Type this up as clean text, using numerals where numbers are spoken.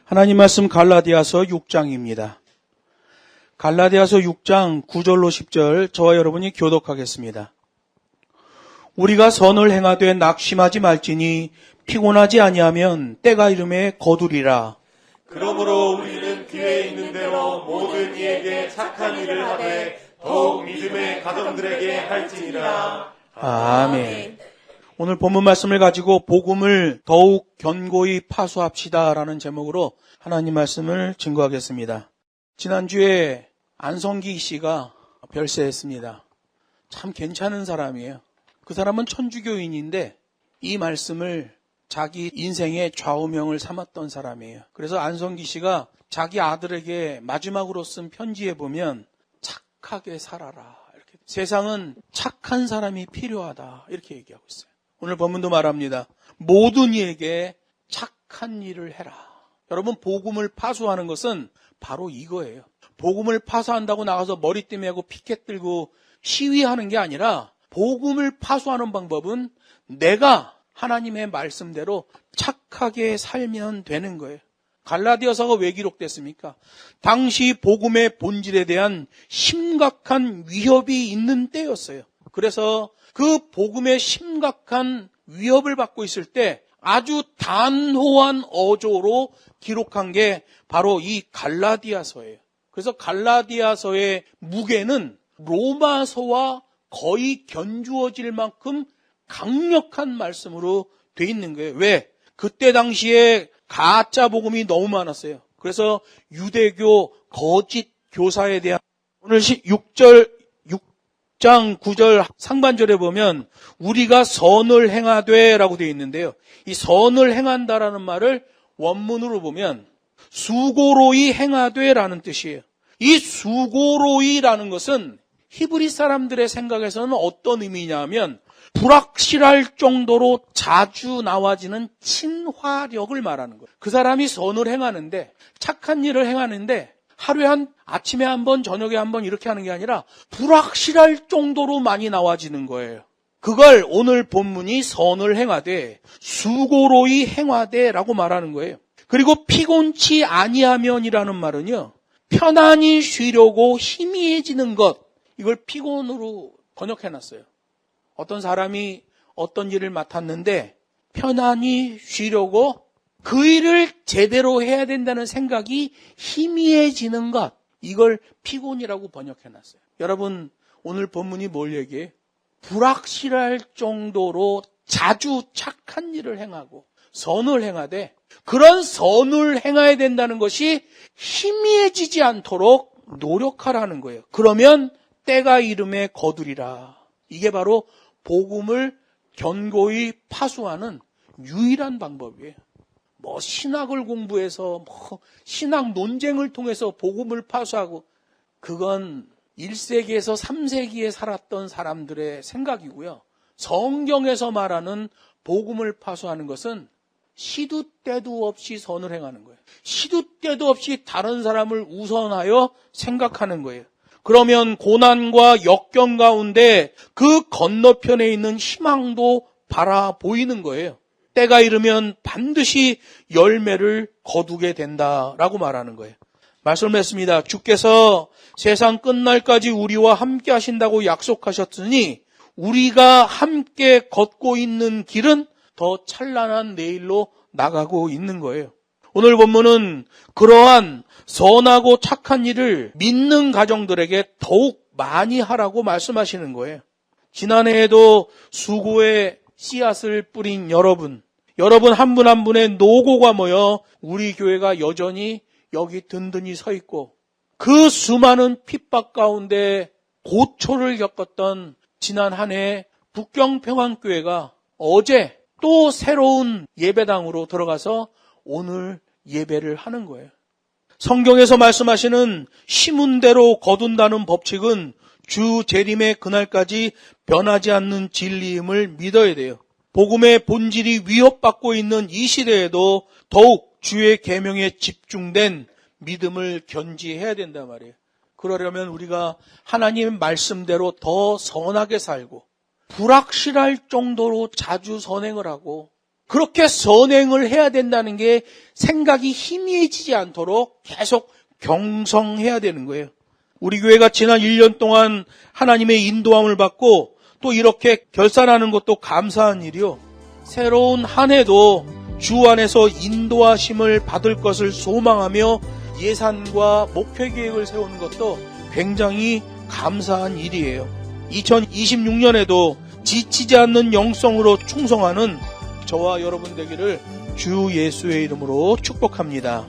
하나님 말씀 갈라디아서 6장입니다. 갈라디아서 6장 9절로 10절 저와 여러분이 교독하겠습니다. 우리가 선을 행하되 낙심하지 말지니 피곤하지 아니하면 때가 이름에 거두리라. 그러므로 우리는 기회 있는 대로 모든 이에게 착한 일을 하되 더욱 믿음의 가정들에게 할지니라. 아멘. 오늘 본문 말씀을 가지고 복음을 더욱 견고히 파수합시다라는 제목으로 하나님 말씀을 증거하겠습니다. 지난주에 안성기 씨가 별세했습니다. 참 괜찮은 사람이에요. 그 사람은 천주교인인데 이 말씀을 자기 인생의 좌우명을 삼았던 사람이에요. 그래서 안성기 씨가 자기 아들에게 마지막으로 쓴 편지에 보면 착하게 살아라. 이렇게. 세상은 착한 사람이 필요하다. 이렇게 얘기하고 있어요. 오늘 본문도 말합니다. 모든 이에게 착한 일을 해라. 여러분, 복음을 파수하는 것은 바로 이거예요. 복음을 파수한다고 나가서 머리띠 메고 피켓 들고 시위하는 게 아니라 복음을 파수하는 방법은 내가 하나님의 말씀대로 착하게 살면 되는 거예요. 갈라디아서가 왜 기록됐습니까? 당시 복음의 본질에 대한 심각한 위협이 있는 때였어요. 그래서 그 복음의 심각한 위협을 받고 있을 때 아주 단호한 어조로 기록한 게 바로 이 갈라디아서예요. 그래서 갈라디아서의 무게는 로마서와 거의 견주어질 만큼 강력한 말씀으로 돼 있는 거예요. 왜? 그때 당시에 가짜 복음이 너무 많았어요. 그래서 유대교 거짓 교사에 대한 오늘 6장 9절 상반절에 보면 우리가 선을 행하되 라고 되어 있는데요. 이 선을 행한다라는 말을 원문으로 보면 수고로이 행하되 라는 뜻이에요. 이 수고로이라는 것은 히브리 사람들의 생각에서는 어떤 의미냐면 불확실할 정도로 자주 나와지는 친화력을 말하는 거예요. 그 사람이 선을 행하는데 착한 일을 행하는데 하루에 아침에 한 번 저녁에 한 번 이렇게 하는 게 아니라 불확실할 정도로 많이 나와지는 거예요. 그걸 오늘 본문이 선을 행하되 수고로이 행하되 라고 말하는 거예요. 그리고 피곤치 아니하면이라는 말은요, 편안히 쉬려고 희미해지는 것, 이걸 피곤으로 번역해놨어요. 어떤 사람이 어떤 일을 맡았는데 편안히 쉬려고 그 일을 제대로 해야 된다는 생각이 희미해지는 것, 이걸 피곤이라고 번역해놨어요. 여러분, 오늘 본문이 뭘 얘기해요? 불확실할 정도로 자주 착한 일을 행하고 선을 행하되 그런 선을 행해야 된다는 것이 희미해지지 않도록 노력하라는 거예요. 그러면 때가 이름에 거두리라. 이게 바로 복음을 견고히 파수하는 유일한 방법이에요. 신학을 공부해서 신학 논쟁을 통해서 복음을 파수하고 그건 1세기에서 3세기에 살았던 사람들의 생각이고요. 성경에서 말하는 복음을 파수하는 것은 시도 때도 없이 선을 행하는 거예요. 시도 때도 없이 다른 사람을 우선하여 생각하는 거예요. 그러면 고난과 역경 가운데 그 건너편에 있는 희망도 바라보이는 거예요. 때가 이르면 반드시 열매를 거두게 된다라고 말하는 거예요. 말씀을 했습니다. 주께서 세상 끝날까지 우리와 함께 하신다고 약속하셨으니 우리가 함께 걷고 있는 길은 더 찬란한 내일로 나가고 있는 거예요. 오늘 본문은 그러한 선하고 착한 일을 믿는 가정들에게 더욱 많이 하라고 말씀하시는 거예요. 지난해에도 수고의 씨앗을 뿌린 여러분 한 분 한 분의 노고가 모여 우리 교회가 여전히 여기 든든히 서 있고 그 수많은 핍박 가운데 고초를 겪었던 지난 한 해 북경평안교회가 어제 또 새로운 예배당으로 들어가서 오늘 예배를 하는 거예요. 성경에서 말씀하시는 심은 대로 거둔다는 법칙은 주 재림의 그날까지 변하지 않는 진리임을 믿어야 돼요. 복음의 본질이 위협받고 있는 이 시대에도 더욱 주의 계명에 집중된 믿음을 견지해야 된단 말이에요. 그러려면 우리가 하나님의 말씀대로 더 선하게 살고 불확실할 정도로 자주 선행을 하고 그렇게 선행을 해야 된다는 게 생각이 희미해지지 않도록 계속 경성해야 되는 거예요. 우리 교회가 지난 1년 동안 하나님의 인도함을 받고 또 이렇게 결산하는 것도 감사한 일이요. 새로운 한 해도 주 안에서 인도하심을 받을 것을 소망하며 예산과 목표 계획을 세우는 것도 굉장히 감사한 일이에요. 2026년에도 지치지 않는 영성으로 충성하는 저와 여러분 되기를 주 예수의 이름으로 축복합니다.